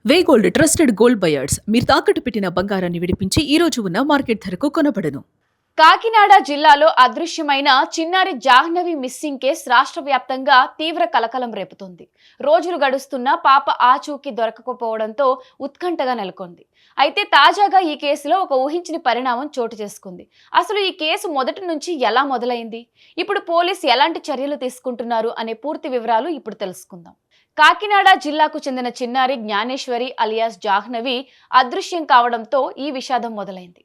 వే gold trusted gold buyers మీరు తాకట్టు పెట్టిన బంగారాన్ని విడిపించి ఈ రోజు ఉన్న మార్కెట్ ధరకు కొనబడను. కాకినాడ జిల్లాలో అదృశ్యమైన చిన్నారి జాహ్నవి మిస్సింగ్ కేసు రాష్ట్ర వ్యాప్తంగా తీవ్ర కలకలం రేపుతోంది. రోజులు గడుస్తున్నా పాప ఆచూకీ దొరకకపోవడంతో ఉత్కంఠగా నెలకొంది. అయితే తాజాగా ఈ కేసులో ఒక ఊహించని పరిణామం చోటు చేసుకుంది. అసలు ఈ కేసు మొదటి నుంచి ఎలా మొదలైంది, ఇప్పుడు పోలీసు ఎలాంటి చర్యలు తీసుకుంటున్నారు అనే పూర్తి వివరాలు ఇప్పుడు తెలుసుకుందాం. కాకినాడ జిల్లాకు చెందిన చిన్నారి జ్ఞానేశ్వరి అలియాస్ జాహ్నవి అదృశ్యం కావడంతో ఈ విషాదం మొదలైంది.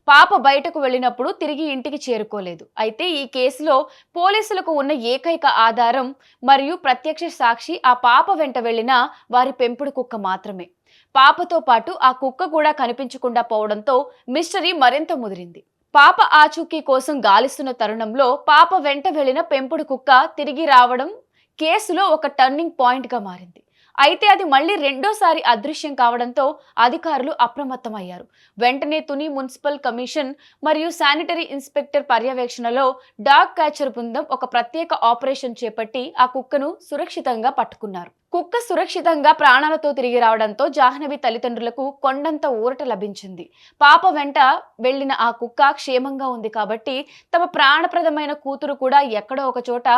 పాప బయటకు వెళ్ళినప్పుడు తిరిగి ఇంటికి చేరుకోలేదు. అయితే ఈ కేసులో పోలీసులకు ఉన్న ఏకైక ఆధారం మరియు ప్రత్యక్ష సాక్షి ఆ పాప వెంట వెళ్లిన వారి పెంపుడు కుక్క మాత్రమే. పాపతో పాటు ఆ కుక్క కూడా కనిపించకుండా పోవడంతో మిస్టరీ మరింత ముదిరింది. పాప ఆచూకీ కోసం గాలిస్తున్న తరుణంలో పాప వెంట వెళ్లిన పెంపుడు కుక్క తిరిగి రావడం కేసులో ఒక టర్నింగ్ పాయింట్గా మారింది. అయితే అది మళ్లీ రెండోసారి అదృశ్యం కావడంతో అధికారులు అప్రమత్తమయ్యారు. వెంటనే తుని మున్సిపల్ కమిషన్ మరియు శానిటరీ ఇన్స్పెక్టర్ పర్యవేక్షణలో డాగ్ క్యాచర్ బృందం ఒక ప్రత్యేక ఆపరేషన్ చేపట్టి ఆ కుక్కను సురక్షితంగా పట్టుకున్నారు. కుక్క సురక్షితంగా ప్రాణాలతో తిరిగి రావడంతో జాహ్నవి తల్లిదండ్రులకు కొండంత ఊరట లభించింది. పాప వెంట వెళ్లిన ఆ కుక్క క్షేమంగా ఉంది కాబట్టి తమ ప్రాణప్రదమైన కూతురు కూడా ఎక్కడో ఒక చోట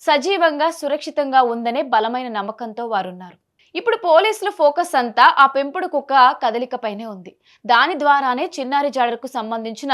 సజీవంగా సురక్షితంగా ఉందనే బలమైన నమ్మకంతో వారున్నారు. ఇప్పుడు పోలీసుల ఫోకస్ అంతా ఆ పెంపుడు కుక్క కదలికపైనే ఉంది. దాని ద్వారానే చిన్నారి జాడకు సంబంధించిన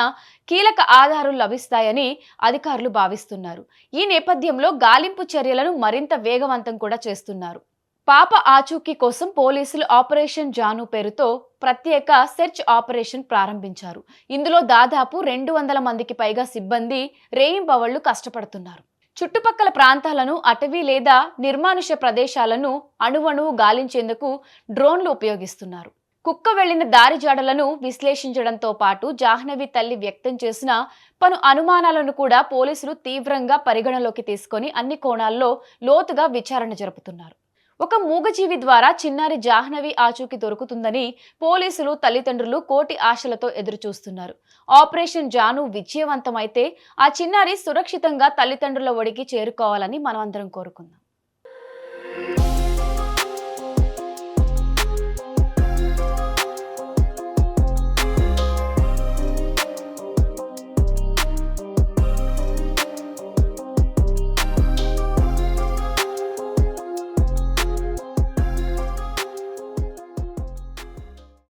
కీలక ఆధారాలు లభిస్తాయని అధికారులు భావిస్తున్నారు. ఈ నేపథ్యంలో గాలింపు చర్యలను మరింత వేగవంతం కూడా చేస్తున్నారు. పాప ఆచూకీ కోసం పోలీసులు ఆపరేషన్ జాను పేరుతో ప్రత్యేక సెర్చ్ ఆపరేషన్ ప్రారంభించారు. ఇందులో దాదాపు 200 మందికి పైగా సిబ్బంది రేయింబవళ్లు కష్టపడుతున్నారు. చుట్టుపక్కల ప్రాంతాలను, అటవీ లేదా నిర్మానుష్య ప్రదేశాలను అణువణువు గాలించేందుకు డ్రోన్లు ఉపయోగిస్తున్నారు. కుక్క వెళ్లిన దారి జాడలను విశ్లేషించడంతో పాటు జాహ్నవి తల్లి వ్యక్తం చేసిన పలు అనుమానాలను కూడా పోలీసులు తీవ్రంగా పరిగణలోకి తీసుకొని అన్ని కోణాల్లో లోతుగా విచారణ జరుపుతున్నారు. ఒక మూగజీవి ద్వారా చిన్నారి జాహ్నవి ఆచూకీ దొరుకుతుందని పోలీసులు, తల్లిదండ్రులు కోటి ఆశలతో ఎదురుచూస్తున్నారు. ఆపరేషన్ జాను విజయవంతమైతే ఆ చిన్నారి సురక్షితంగా తల్లిదండ్రుల ఒడికి చేరుకోవాలని మనమందరం కోరుకుందాం.